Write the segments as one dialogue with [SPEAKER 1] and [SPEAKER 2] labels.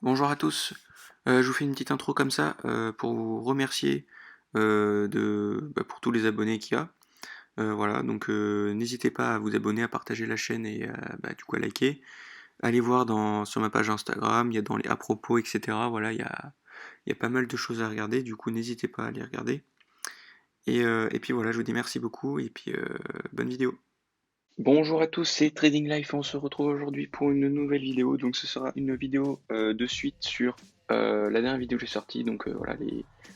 [SPEAKER 1] Bonjour à tous, je vous fais une petite intro comme ça pour vous remercier pour tous les abonnés qu'il y a. Voilà, donc n'hésitez pas à vous abonner, à partager la chaîne et du coup à liker. Allez voir sur ma page Instagram, il y a dans les à propos, etc. Voilà, il y a pas mal de choses à regarder, du coup n'hésitez pas à les regarder. Et puis voilà, je vous dis merci beaucoup et puis bonne vidéo. Bonjour à tous, c'est Trading Life, on se retrouve aujourd'hui pour une nouvelle vidéo. Donc ce sera une vidéo de suite sur la dernière vidéo que j'ai sortie, donc voilà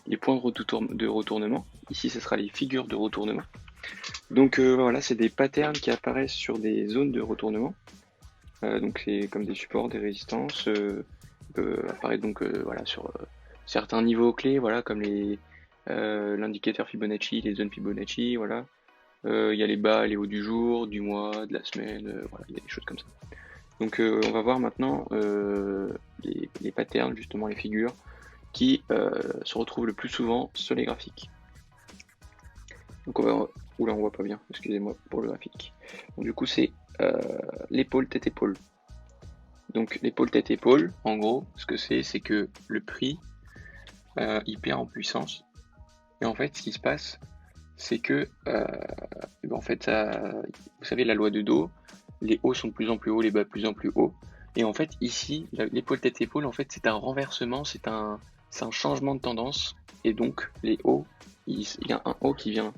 [SPEAKER 1] les points de retournement. Ici ce sera les figures de retournement. Donc voilà, c'est des patterns qui apparaissent sur des zones de retournement. Donc c'est comme des supports, des résistances, apparaître donc voilà sur certains niveaux clés, voilà comme l'indicateur Fibonacci, les zones Fibonacci, voilà. Il y a les bas, les hauts du jour, du mois, de la semaine, voilà, il y a des choses comme ça. Donc on va voir maintenant les patterns, justement les figures, qui se retrouvent le plus souvent sur les graphiques. Donc on va... Oula, on voit pas bien, excusez-moi pour le graphique. Donc, du coup c'est l'épaule, tête-épaule. Donc l'épaule, tête-épaule, en gros, ce que c'est que le prix, il perd en puissance. Et en fait, ce qui se passe, c'est que, en fait, vous savez, la loi de dos, les hauts sont de plus en plus hauts, les bas de plus en plus hauts. Et en fait, ici, l'épaule tête-épaule, en fait, c'est un renversement, c'est un changement de tendance. Et donc, les hauts, il y a un haut qui vient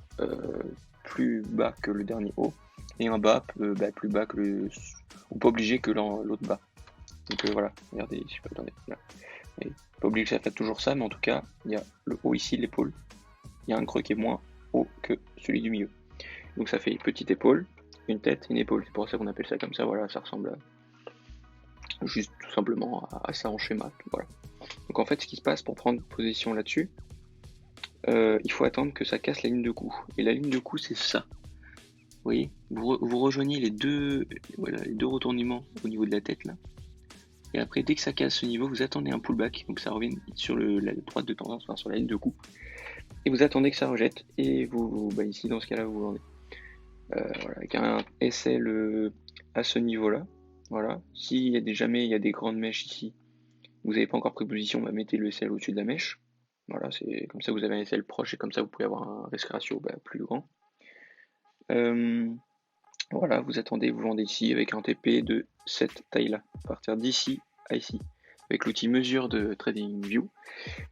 [SPEAKER 1] plus bas que le dernier haut, et un bas plus bas que le, ou pas obligé que l'autre bas. Donc voilà, regardez, je sais pas, attendez, là. Et pas obligé que ça fasse toujours ça, mais en tout cas, il y a le haut ici, l'épaule, il y a un creux qui est moins haut que celui du milieu. Donc ça fait une petite épaule, une tête, une épaule. C'est pour ça qu'on appelle ça comme ça. Voilà, ça ressemble juste tout simplement à ça en schéma. Voilà. Donc en fait, ce qui se passe pour prendre position là-dessus, il faut attendre que ça casse la ligne de coup. Et la ligne de coup, c'est ça. Vous voyez, vous rejoignez voilà, les deux retournements au niveau de la tête là. Et après, dès que ça casse ce niveau, vous attendez un pullback, donc ça revient sur la droite de tendance, enfin sur la ligne de coup. Et vous attendez que ça rejette, et ici dans ce cas-là, vous vendez. Voilà, avec un SL à ce niveau-là. Voilà. Si jamais il y a des grandes mèches ici, vous n'avez pas encore pris position, mettez le SL au-dessus de la mèche. Voilà, c'est comme ça vous avez un SL proche et comme ça vous pouvez avoir un risk ratio plus grand. Voilà, vous attendez, vous vendez ici avec un TP de cette taille-là, à partir d'ici à ici. Avec l'outil mesure de TradingView,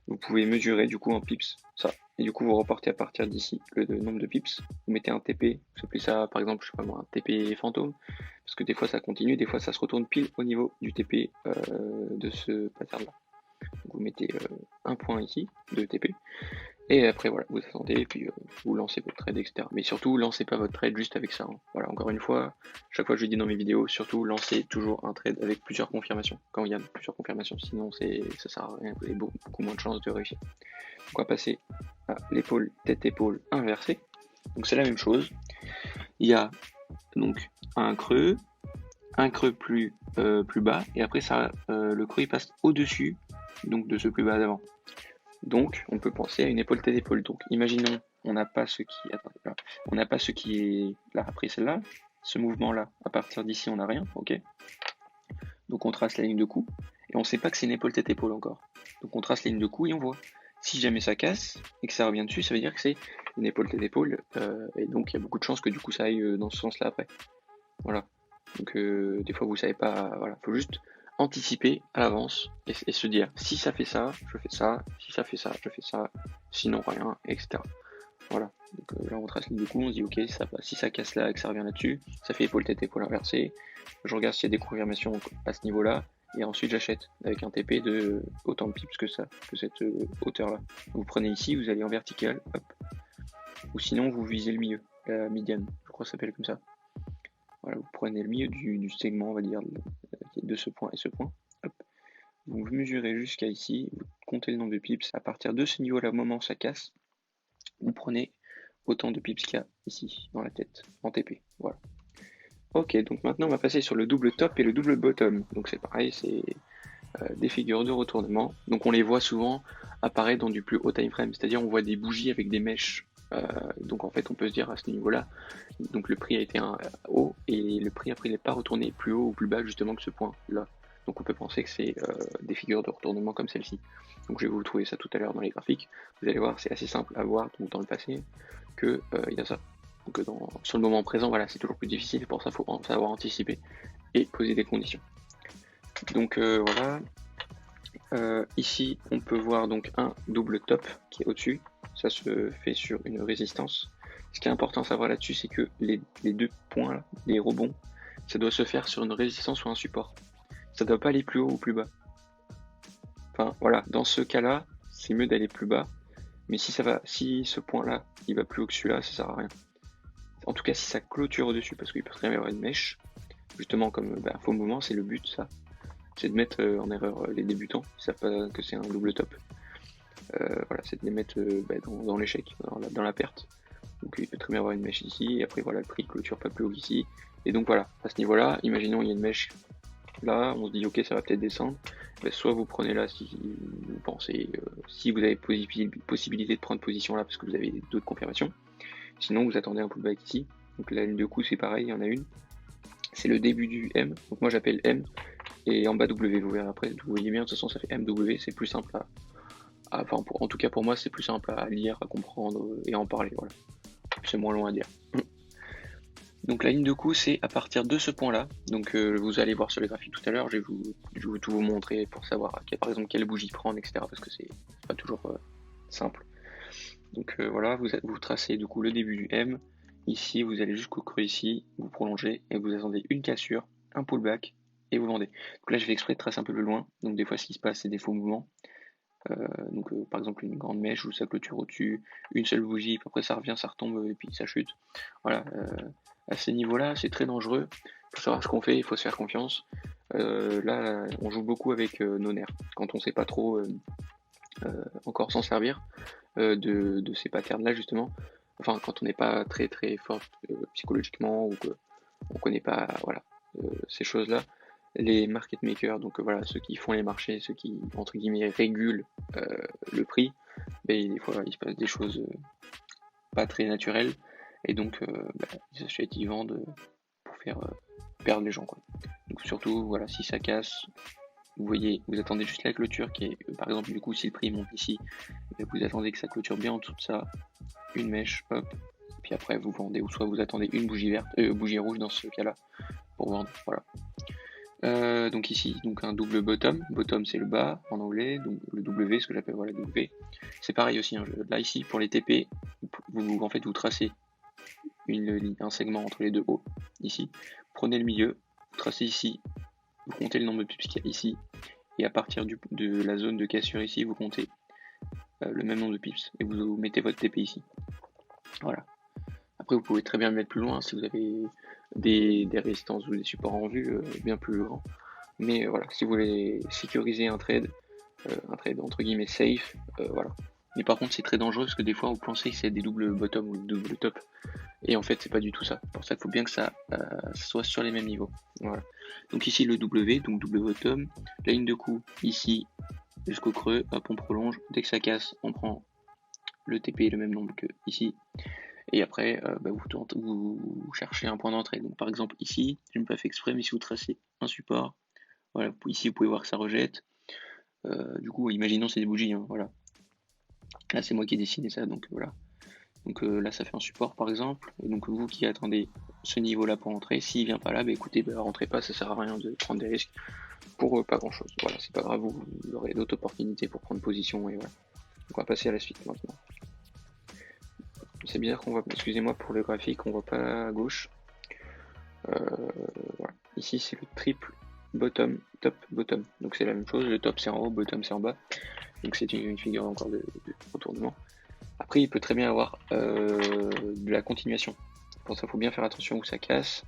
[SPEAKER 1] vous pouvez mesurer du coup en pips ça. Et du coup, vous reportez à partir d'ici le nombre de pips. Vous mettez un TP, vous appelez ça par exemple, je sais pas moi, un TP fantôme. Parce que des fois ça continue, des fois ça se retourne pile au niveau du TP de ce pattern là. Donc vous mettez un point ici de TP. Et après voilà, vous attendez et puis vous lancez votre trade, etc. Mais surtout, lancez pas votre trade juste avec ça. Hein. Voilà, encore une fois, chaque fois je dis dans mes vidéos, surtout lancez toujours un trade avec plusieurs confirmations. Quand il y a plusieurs confirmations, sinon ça sert à rien, vous avez beaucoup moins de chances de réussir. Donc on va passer à l'épaule, tête-épaule inversée. Donc c'est la même chose. Il y a donc un creux plus bas, et après ça, le creux il passe au-dessus donc de ce plus bas d'avant. Donc, on peut penser à une épaule tête épaule. Donc, imaginons, on n'a pas ce qui, attendez, là, on n'a pas ce qui est là après celle-là. Ce mouvement-là, à partir d'ici, on n'a rien, ok. Donc, on trace la ligne de coup et on ne sait pas que c'est une épaule tête épaule encore. Donc, on trace la ligne de coup et on voit. Si jamais ça casse et que ça revient dessus, ça veut dire que c'est une épaule tête épaule et donc il y a beaucoup de chances que du coup ça aille dans ce sens-là après. Voilà. Donc, des fois, vous savez pas. Voilà, faut juste anticiper à l'avance et se dire si ça fait ça, je fais ça, si ça fait ça, je fais ça, sinon rien, etc. Voilà. Donc là, on trace le coup, on se dit ok, si ça casse là et que ça revient là-dessus, ça fait épaule tête épaule inversée. Je regarde s'il y a des confirmations à ce niveau-là et ensuite j'achète avec un TP de autant de pips que ça, que cette hauteur-là. Vous prenez ici, vous allez en vertical, hop, ou sinon vous visez le milieu, la médiane, je crois que ça s'appelle comme ça. Voilà, vous prenez le milieu du segment, on va dire, de ce point et ce point. Hop. Vous mesurez jusqu'à ici, vous comptez le nombre de pips. À partir de ce niveau-là, au moment où ça casse, vous prenez autant de pips qu'il y a ici, dans la tête, en TP. Voilà. Ok, donc maintenant on va passer sur le double top et le double bottom. Donc c'est pareil, c'est des figures de retournement. Donc on les voit souvent apparaître dans du plus haut time frame, c'est-à-dire on voit des bougies avec des mèches. Donc en fait on peut se dire à ce niveau-là, donc le prix a été un haut et le prix après il n'est pas retourné plus haut ou plus bas justement que ce point là. Donc on peut penser que c'est des figures de retournement comme celle-ci. Donc je vais vous trouver ça tout à l'heure dans les graphiques. Vous allez voir, c'est assez simple à voir donc, dans le passé que il y a ça. Donc sur le moment présent, voilà, c'est toujours plus difficile, et pour ça il faut savoir anticiper et poser des conditions. Donc voilà. Ici, on peut voir donc un double top qui est au-dessus. Ça se fait sur une résistance. Ce qui est important à savoir là-dessus, c'est que les deux points, là, les rebonds, ça doit se faire sur une résistance ou un support. Ça doit pas aller plus haut ou plus bas. Enfin voilà, dans ce cas-là, c'est mieux d'aller plus bas. Mais si ce point-là, il va plus haut que celui-là, ça sert à rien. En tout cas, si ça clôture au-dessus, parce qu'il peut très bien y avoir une mèche, justement comme faux mouvement, c'est le but, ça. C'est de mettre en erreur les débutants qui savent pas que c'est un double top. Voilà, c'est de les mettre dans l'échec, dans la perte. Donc il peut très bien avoir une mèche ici, et après voilà, le prix clôture pas plus haut qu'ici. Et donc voilà, à ce niveau-là, imaginons il y a une mèche là, on se dit ok, ça va peut-être descendre. Soit vous prenez là si vous pensez, si vous avez possibilité de prendre position là parce que vous avez d'autres confirmations. Sinon vous attendez un pullback ici. Donc la ligne de coup c'est pareil, il y en a une. C'est le début du M, donc moi j'appelle M, et en bas W, vous verrez après, vous voyez bien, de toute façon ça fait MW, c'est plus simple en tout cas pour moi c'est plus simple à lire, à comprendre et à en parler, voilà. C'est moins long à dire. Donc la ligne de coup c'est à partir de ce point là, donc vous allez voir sur les graphiques tout à l'heure, je vais tout vous montrer pour savoir par exemple quelle bougie prendre, etc. parce que c'est pas toujours simple. Donc voilà, vous tracez du coup le début du M, ici vous allez jusqu'au creux ici, vous prolongez et vous attendez une cassure, un pullback et vous vendez. Donc là je vais exprès de tracer un peu plus loin, donc des fois ce qui se passe c'est des faux mouvements. Par exemple une grande mèche où ça clôture au-dessus, une seule bougie, puis après ça revient, ça retombe et puis ça chute. Voilà, à ces niveaux-là c'est très dangereux, il faut savoir ce qu'on fait, il faut se faire confiance. Là on joue beaucoup avec nos nerfs, quand on sait pas trop encore s'en servir de ces patterns là justement, enfin quand on n'est pas très très fort psychologiquement ou qu'on connaît pas voilà ces choses là, les market makers, donc voilà ceux qui font les marchés, ceux qui entre guillemets régulent le prix, mais des fois il se passe des choses pas très naturelles et donc ils achètent, ils vendent pour faire perdre les gens quoi. Donc surtout voilà, si ça casse, vous voyez, vous attendez juste la clôture qui est, par exemple, du coup, si le prix monte ici, vous attendez que ça clôture bien en dessous de ça, une mèche, hop, puis après vous vendez, ou soit vous attendez une bougie verte, bougie rouge dans ce cas-là, pour vendre, voilà. Donc ici, donc un double bottom, bottom c'est le bas en anglais, donc le W, ce que j'appelle voilà W. C'est pareil aussi, hein, là ici pour les TP, en fait vous tracez un segment entre les deux hauts, ici, prenez le milieu, vous tracez ici, vous comptez le nombre de pips qu'il y a ici, et à partir de la zone de cassure ici, vous comptez le même nombre de pips, et vous mettez votre TP ici. Voilà. Après, vous pouvez très bien le mettre plus loin si vous avez des résistances ou des supports en vue bien plus grands. Mais voilà, si vous voulez sécuriser un trade entre guillemets safe, voilà. Mais par contre, c'est très dangereux parce que des fois, vous pensez que c'est des doubles bottom ou double top. Et en fait, c'est pas du tout ça. Pour ça, il faut bien que ça soit sur les mêmes niveaux. Voilà. Donc ici, le W, donc double bottom. La ligne de coup, ici, jusqu'au creux. Hop, on prolonge. Dès que ça casse, on prend le TP le même nombre que ici. Et après, vous cherchez un point d'entrée. Donc par exemple, ici, je n'ai pas fait exprès, mais si vous tracez un support, voilà, ici, vous pouvez voir que ça rejette. Du coup, imaginons c'est des bougies, hein, voilà. Là, c'est moi qui ai dessiné ça, donc voilà. Donc là, ça fait un support par exemple. Et donc vous qui attendez ce niveau-là pour entrer, s'il vient pas là, bah écoutez, rentrez pas, ça sert à rien de prendre des risques pour pas grand-chose. Voilà, c'est pas grave, vous aurez d'autres opportunités pour prendre position et voilà. Donc on va passer à la suite maintenant. C'est bizarre qu'on voit, excusez-moi pour le graphique, on voit pas à gauche. Voilà. Ici c'est le triple bottom, top, bottom. Donc c'est la même chose, le top c'est en haut, bottom c'est en bas. Donc c'est une figure encore de retournement. Après, il peut très bien avoir de la continuation. Pour ça, il faut bien faire attention où ça casse.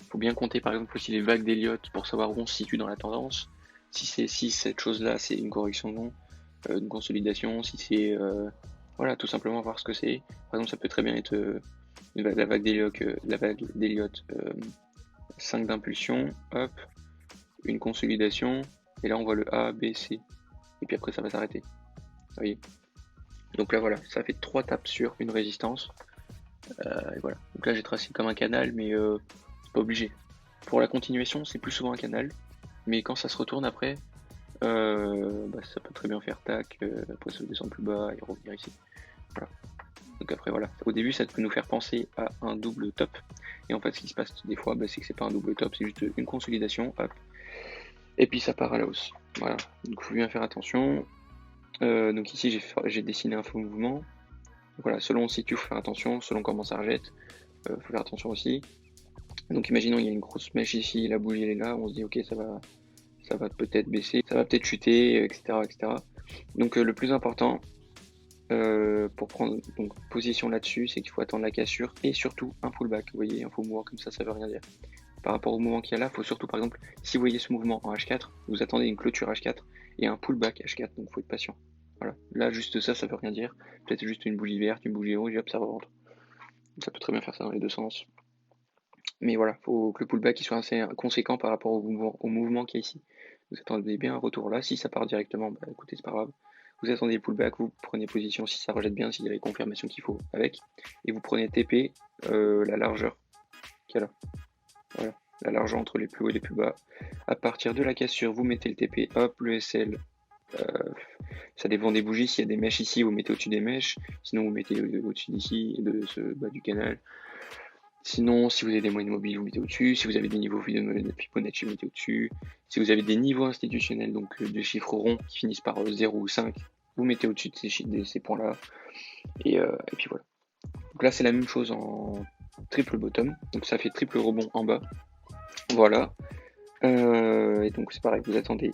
[SPEAKER 1] Il faut bien compter, par exemple, aussi les vagues d'Elliott pour savoir où on se situe dans la tendance. Si cette chose-là, c'est une correction, une consolidation, si c'est... voilà, tout simplement voir ce que c'est. Par exemple, ça peut très bien être la vague d'Elliott 5 d'impulsion, hop, une consolidation, et là, on voit le A, B, C. Et puis après, ça va s'arrêter. Vous voyez ? Donc là voilà, ça fait 3 tapes sur une résistance. Et voilà. Donc là j'ai tracé comme un canal, mais c'est pas obligé. Pour la continuation, c'est plus souvent un canal. Mais quand ça se retourne après, ça peut très bien faire tac, après ça descend plus bas et revenir ici. Voilà. Donc après voilà, au début ça peut nous faire penser à un double top. Et en fait ce qui se passe des fois, c'est que c'est pas un double top, c'est juste une consolidation, hop, et puis ça part à la hausse. Voilà, donc il faut bien faire attention. Donc ici j'ai dessiné un faux mouvement. Donc voilà, selon on situe, il faut faire attention, selon comment ça rejette, faut faire attention aussi. Donc imaginons il y a une grosse mèche ici, la bougie elle est là, on se dit ok ça va peut-être baisser, ça va peut-être chuter, etc. etc. Donc le plus important pour prendre donc, position là-dessus, c'est qu'il faut attendre la cassure et surtout un pullback. Vous voyez, un faux mouvement comme ça veut rien dire. Par rapport au mouvement qu'il y a là, il faut surtout par exemple, si vous voyez ce mouvement en H4, vous attendez une clôture H4 et un pullback H4, donc il faut être patient. Voilà, là juste ça veut rien dire. Peut-être juste une bougie verte, une bougie rouge et hop, ça revente. Ça peut très bien faire ça dans les deux sens. Mais voilà, il faut que le pullback il soit assez conséquent par rapport au mouvement qu'il y a ici. Vous attendez bien un retour là. Si ça part directement, écoutez, c'est pas grave. Vous attendez le pullback, vous prenez position si ça rejette bien, s'il y a les confirmations qu'il faut avec. Et vous prenez TP, la largeur qu'il y a là. Voilà, la largeur entre les plus hauts et les plus bas. À partir de la cassure, vous mettez le TP, hop, le SL. Ça dépend des bougies. S'il y a des mèches ici, vous mettez au-dessus des mèches. Sinon, vous mettez au-dessus d'ici, de ce bas du canal. Sinon, si vous avez des moyennes mobiles, vous mettez au-dessus. Si vous avez des niveaux de Fibonacci, vous mettez au-dessus. Si vous avez des niveaux institutionnels, donc de chiffres ronds qui finissent par 0 ou 5, vous mettez au-dessus de ces points-là. Et puis voilà. Donc là, c'est la même chose en triple bottom. Donc ça fait triple rebond en bas. Voilà. Et donc c'est pareil, vous attendez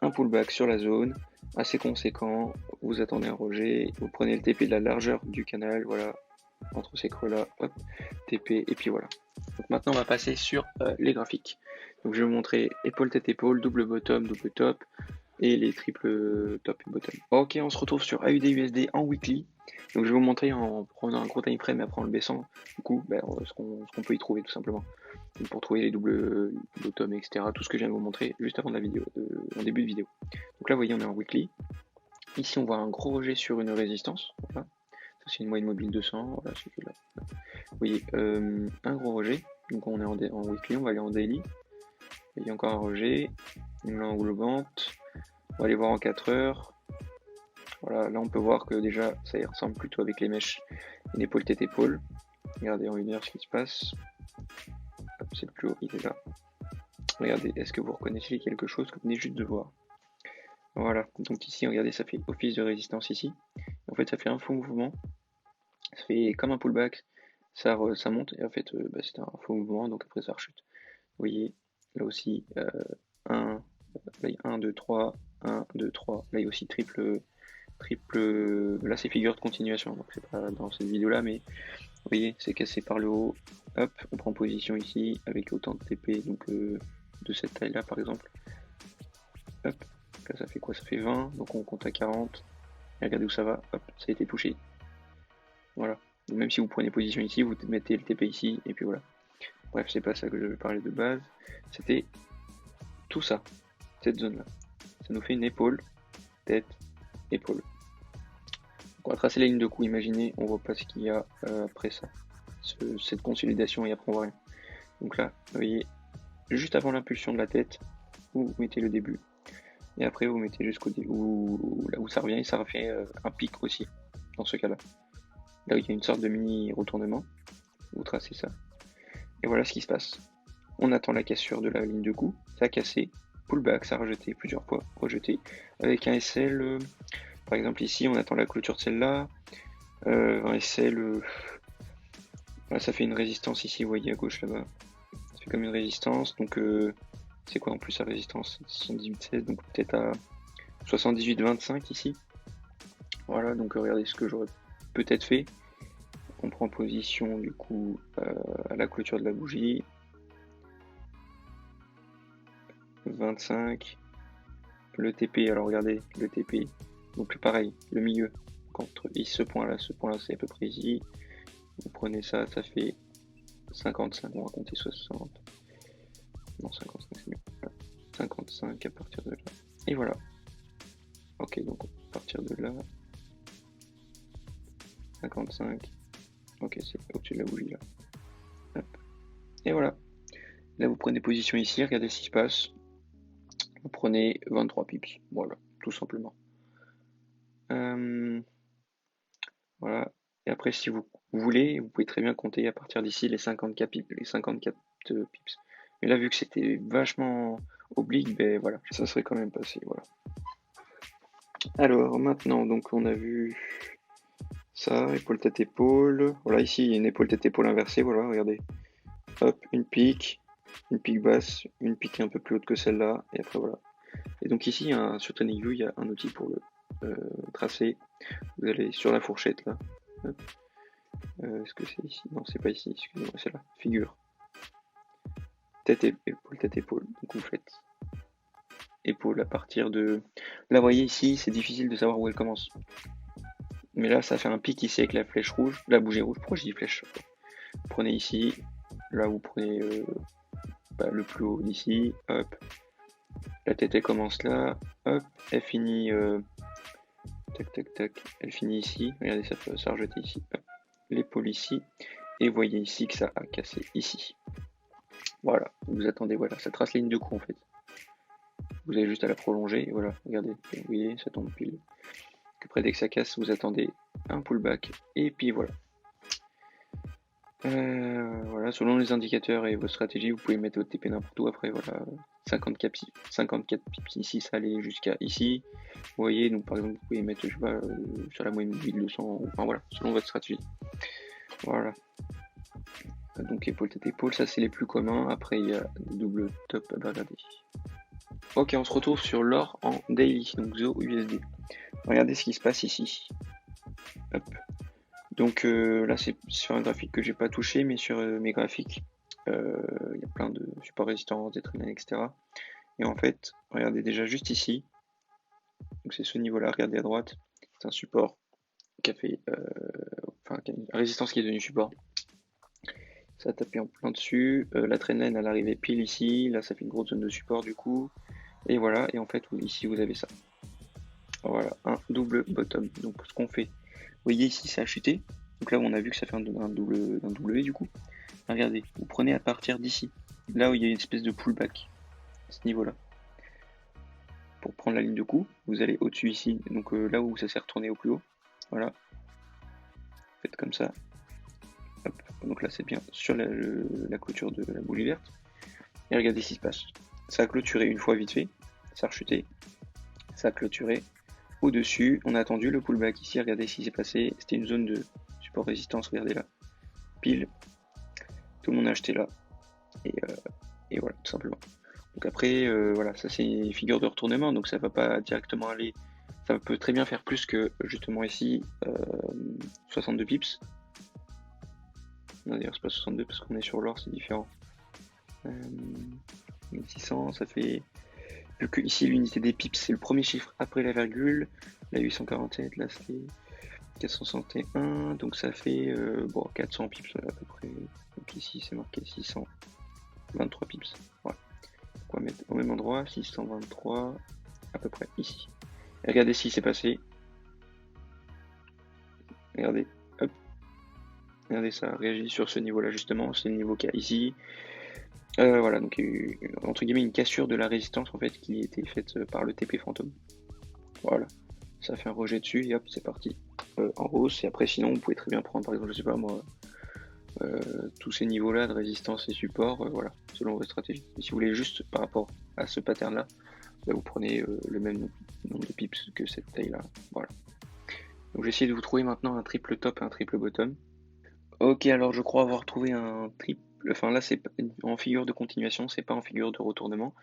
[SPEAKER 1] un pullback sur la zone, assez conséquent. Vous attendez un rejet. Vous prenez le TP de la largeur du canal. Voilà. Entre ces creux là, hop, TP, et puis voilà. Donc maintenant on va passer sur les graphiques. Donc je vais vous montrer épaule tête épaule, double bottom, double top, et les triples top et bottom. Ok, on se retrouve sur AUD USD en weekly. Donc je vais vous montrer en prenant un gros time frame et après en le baissant, du coup, ce qu'on peut y trouver tout simplement. Donc pour trouver les doubles bottom, etc. Tout ce que je viens de vous montrer juste avant la vidéo, en début de vidéo. Donc là vous voyez on est en weekly. Ici on voit un gros rejet sur une résistance. Voilà. Ça c'est une moyenne mobile 200, voilà, c'est là. Vous voyez, un gros rejet, donc on est en weekly, on va aller en daily. Il y a encore un rejet, une main englobante, on va aller voir en 4 heures. Voilà, là on peut voir que déjà ça y ressemble plutôt avec les mèches, une épaule tête épaule. Regardez en 1 heure ce qui se passe. C'est le plus haut, il est là. Regardez, est-ce que vous reconnaissez quelque chose que vous venez juste de voir? Voilà, donc ici, regardez, ça fait office de résistance ici. En fait, ça fait un faux mouvement. Ça fait comme un pullback, ça monte, et en fait, c'est un faux mouvement, donc après ça rechute. Vous voyez, là aussi, 1, là, 1, 2, 3, 1, 2, 3. Là, il y a aussi triple, là c'est figure de continuation, donc c'est pas dans cette vidéo là, mais vous voyez, c'est cassé par le haut, hop, on prend position ici, avec autant de TP, donc de cette taille là par exemple, hop, là ça fait quoi? Ça fait 20, donc on compte à 40, et regardez où ça va, hop, ça a été touché, voilà. Donc même si vous prenez position ici, vous mettez le TP ici, et puis voilà. Bref, c'est pas ça que je vais parler de base, c'était tout ça, cette zone là. Ça nous fait une épaule, tête, épaule. Donc on va tracer la ligne de coup, imaginez, on voit pas ce qu'il y a après ça, cette consolidation, et après on voit rien. Donc là, vous voyez, juste avant l'impulsion de la tête, vous mettez le début, et après vous mettez jusqu'au début, là où ça revient, et ça refait un pic aussi, dans ce cas-là. Là où il y a une sorte de mini retournement, vous tracez ça. Et voilà ce qui se passe. On attend la cassure de la ligne de coup, ça a cassé, pullback, ça a rejeté plusieurs fois, rejeté, avec un SL, par exemple ici on attend la clôture de celle-là, un SL, là, ça fait une résistance ici, vous voyez à gauche là-bas, ça fait comme une résistance, donc c'est quoi en plus la résistance? 78,16, donc peut-être à 78,25 ici. Voilà, donc regardez ce que j'aurais peut-être fait. On prend position du coup à la clôture de la bougie. 25. Le TP, alors regardez, le TP. Donc pareil, le milieu. Entre ce point-là, c'est à peu près ici. Vous prenez ça, ça fait 55, on va compter 60. Non, 55 c'est mieux. 55 à partir de là. Et voilà. Ok, donc à partir de là. 55. Ok, c'est au-dessus de la bougie là. Hop. Et voilà. Là, vous prenez position ici, regardez ce qui se passe. vous prenez 23 pips, voilà, tout simplement. Voilà, et après si vous voulez, vous pouvez très bien compter à partir d'ici les 54 pips, pips. Mais là vu que c'était vachement oblique, ben voilà, ça serait quand même passé, voilà. Alors maintenant, donc on a vu ça, épaule tête épaule. Voilà, ici il y a une épaule tête épaule inversée, voilà, regardez. Hop, une pique basse, une pique un peu plus haute que celle-là, et après voilà. Et donc ici, sur TradingView, il y a un outil pour le tracer. Vous allez sur la fourchette là. Est-ce que c'est ici? Non, c'est pas ici, excusez-moi, c'est là. Figure. Tête épaule, tête épaule. Donc vous faites épaule à partir de. Là, vous voyez ici, c'est difficile de savoir où elle commence. Mais là, ça fait un pic ici avec la flèche rouge, la bougie rouge. Pourquoi je dis flèche? Vous prenez ici, là vous prenez le plus haut d'ici, hop. La tête elle commence là, hop, elle finit tac tac tac, elle finit ici, regardez ça a rejeté ici, l'épaule ici, et vous voyez ici que ça a cassé ici. Voilà, vous attendez, voilà, ça trace la ligne de coup en fait. Vous avez juste à la prolonger, et voilà, regardez, vous voyez, ça tombe pile. Après dès que ça casse, vous attendez un pullback, et puis voilà. Voilà, selon les indicateurs et vos stratégies, vous pouvez mettre votre TP n'importe où. Après, voilà, 54 pips ici, ça allait jusqu'à ici. Vous voyez, donc par exemple, vous pouvez mettre, je sais pas, sur la moyenne 1200, enfin voilà, selon votre stratégie. Voilà. Donc épaule tête épaule, ça c'est les plus communs. Après, il y a des doubles top à regarder. Ok, on se retrouve sur l'or en daily, donc ZO USD. Regardez ce qui se passe ici. Hop. Donc là, c'est sur un graphique que j'ai pas touché, mais sur mes graphiques, il y a plein de supports résistants, des trendlines, etc. Et en fait, regardez déjà juste ici, donc c'est ce niveau-là, regardez à droite, c'est un support qui a fait, qui a une résistance qui est devenue support. Ça a tapé en plein dessus, la trendline elle arrivait pile ici, là ça fait une grosse zone de support du coup, et voilà, et en fait ici vous avez ça. Voilà, un double bottom. Donc ce qu'on fait, vous voyez ici ça a chuté, donc là on a vu que ça fait un double V du coup. Regardez, vous prenez à partir d'ici, là où il y a une espèce de pullback, à ce niveau-là. Pour prendre la ligne de coup, vous allez au-dessus ici, donc là où ça s'est retourné au plus haut. Voilà. Faites comme ça. Hop. Donc là c'est bien sur la clôture de la bougie verte. Et regardez ce qui se passe. Ça a clôturé une fois vite fait, ça a rechuté, ça a clôturé. Au-dessus, on a attendu le pullback ici, regardez ce qui s'est passé. C'était une zone de support résistance, regardez là. Pile. Tout le monde a acheté là. Et voilà, tout simplement. Donc après, voilà, ça c'est une figure de retournement, donc ça va pas directement aller. Ça peut très bien faire plus que justement ici 62 pips. Non, d'ailleurs, c'est pas 62 parce qu'on est sur l'or, c'est différent. 1600, ça fait. Vu que ici l'unité des pips c'est le premier chiffre après la virgule, la 847, là c'est 461, donc ça fait 400 pips à peu près. Donc ici c'est marqué 623 pips. Voilà. On va mettre au même endroit, 623 à peu près ici. Et regardez ce qui s'est passé. Regardez, hop. Regardez, ça réagit sur ce niveau-là justement, c'est le niveau qu'il y a ici. Voilà, donc il y a eu, entre guillemets une cassure de la résistance en fait qui était faite par le TP fantôme. Voilà, ça fait un rejet dessus et hop, c'est parti en hausse. Et après, sinon, vous pouvez très bien prendre par exemple, je sais pas moi, tous ces niveaux-là de résistance et support, voilà, selon votre stratégie. Et si vous voulez juste par rapport à ce pattern-là, vous prenez le même nombre de pips que cette taille-là. Voilà. Donc j'essaie de vous trouver maintenant un triple top et un triple bottom. Ok, alors je crois avoir trouvé un triple. Enfin là c'est en figure de continuation, c'est pas en figure de retournement.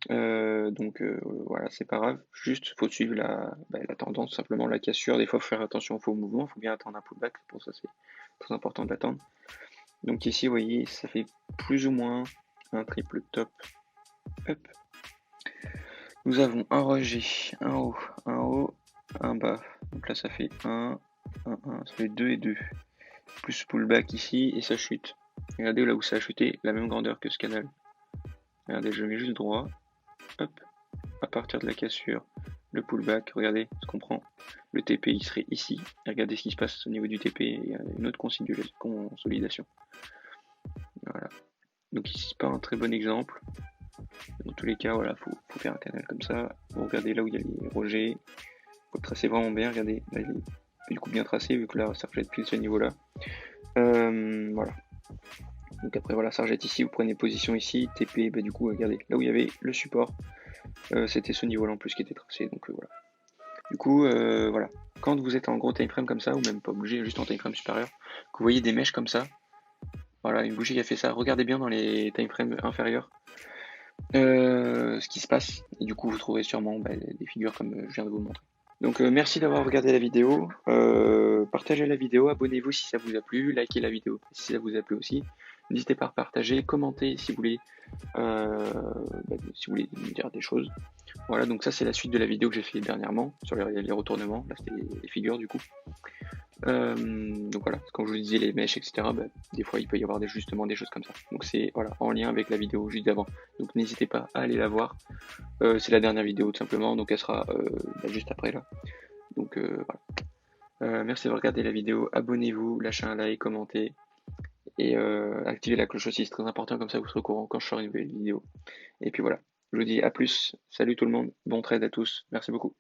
[SPEAKER 1] Donc voilà, c'est pas grave. Juste faut suivre la tendance, simplement la cassure. Des fois faut faire attention au faux mouvement, faut bien attendre un pullback, pour ça c'est très important d'attendre. Donc ici vous voyez ça fait plus ou moins un triple top. Hop. Nous avons un rejet, un haut, un bas. Donc là ça fait 1, ça fait 2 et 2. Plus pullback ici et ça chute. Regardez là où ça a chuté, la même grandeur que ce canal. Regardez, je mets juste droit. Hop. À partir de la cassure, le pullback, regardez ce qu'on prend. Le TP il serait ici. Et regardez ce qui se passe au niveau du TP, il y a une autre consolidation. Voilà. Donc ici c'est pas un très bon exemple. Dans tous les cas, voilà, faut faire un canal comme ça. Vous regardez là où il y a les rejets. Faut le tracer vraiment bien. Regardez, là, il est du coup bien tracé vu que la sargette pile ce niveau-là. Voilà. Donc après, voilà, sargette ici, vous prenez position ici. TP, bah, du coup, regardez, là où il y avait le support, c'était ce niveau-là en plus qui était tracé. Donc voilà. Du coup, voilà. Quand vous êtes en gros time frame comme ça, ou même pas obligé, juste en time frame supérieur, que vous voyez des mèches comme ça, voilà, une bougie qui a fait ça, regardez bien dans les time frames inférieurs ce qui se passe. Et du coup, vous trouverez sûrement des figures comme je viens de vous montrer. Donc merci d'avoir regardé la vidéo. Partagez la vidéo, abonnez-vous si ça vous a plu, likez la vidéo si ça vous a plu aussi. N'hésitez pas à partager, commentez si vous voulez me dire des choses. Voilà, donc ça c'est la suite de la vidéo que j'ai fait dernièrement sur les retournements. Là c'était les figures du coup. Donc voilà, quand je vous disais les mèches, etc., des fois il peut y avoir justement des choses comme ça. Donc c'est voilà, en lien avec la vidéo juste d'avant. Donc n'hésitez pas à aller la voir. C'est la dernière vidéo tout simplement, donc elle sera juste après là. Donc voilà. Merci d'avoir regardé la vidéo, abonnez-vous, lâchez un like, commentez et activez la cloche aussi, c'est très important, comme ça vous serez au courant quand je sors une nouvelle vidéo. Et puis voilà, je vous dis à plus, salut tout le monde, bon trade à tous, merci beaucoup.